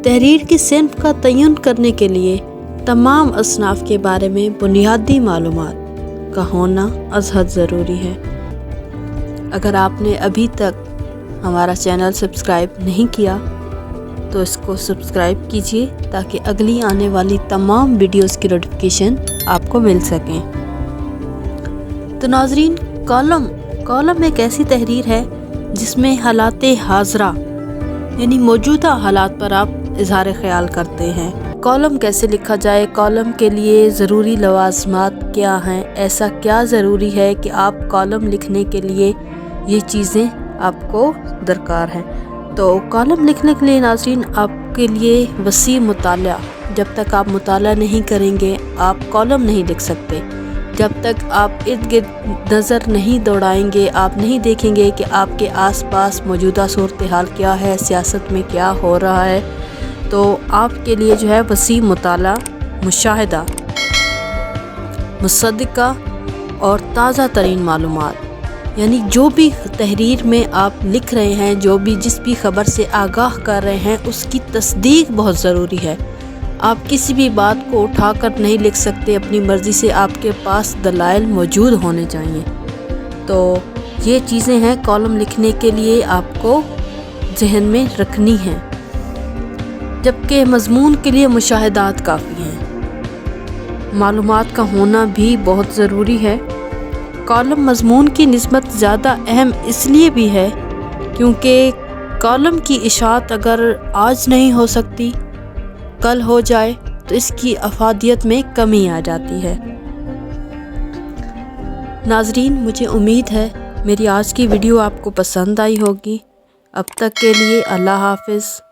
تحریر کی صنف کا تعین کرنے کے لیے تمام اصناف کے بارے میں بنیادی معلومات کا ہونا از حد ضروری ہے۔ اگر آپ نے ابھی تک ہمارا چینل سبسکرائب نہیں کیا تو اس کو سبسکرائب کیجیے تاکہ اگلی آنے والی تمام ویڈیوز کی نوٹیفیکیشن آپ کو مل سکیں۔ تو ناظرین، کالم ایک ایسی تحریر ہے جس میں حالات حاضرہ یعنی موجودہ حالات پر آپ اظہار خیال کرتے ہیں۔ کالم کیسے لکھا جائے، کالم کے لیے ضروری لوازمات کیا ہیں، ایسا کیا ضروری ہے کہ آپ کالم لکھنے کے لیے یہ چیزیں آپ کو درکار ہیں۔ تو کالم لکھنے کے لیے ناظرین آپ کے لیے وسیع مطالعہ، جب تک آپ مطالعہ نہیں کریں گے آپ کالم نہیں لکھ سکتے۔ جب تک آپ ارد گرد نظر نہیں دوڑائیں گے، آپ نہیں دیکھیں گے کہ آپ کے آس پاس موجودہ صورتحال کیا ہے، سیاست میں کیا ہو رہا ہے، تو آپ کے لیے جو ہے وسیع مطالعہ، مشاہدہ، مصدقہ اور تازہ ترین معلومات، یعنی جو بھی تحریر میں آپ لکھ رہے ہیں، جس بھی خبر سے آگاہ کر رہے ہیں، اس کی تصدیق بہت ضروری ہے۔ آپ کسی بھی بات کو اٹھا کر نہیں لکھ سکتے اپنی مرضی سے، آپ کے پاس دلائل موجود ہونے چاہیے۔ تو یہ چیزیں ہیں کالم لکھنے کے لیے آپ کو ذہن میں رکھنی ہیں، جبکہ مضمون کے لیے مشاہدات کافی ہیں۔ معلومات کا ہونا بھی بہت ضروری ہے۔ کالم مضمون کی نسبت زیادہ اہم اس لیے بھی ہے کیونکہ کالم کی اشاعت اگر آج نہیں ہو سکتی، کل ہو جائے تو اس کی افادیت میں کمی آ جاتی ہے۔ ناظرین، مجھے امید ہے میری آج کی ویڈیو آپ کو پسند آئی ہوگی۔ اب تک کے لیے اللہ حافظ۔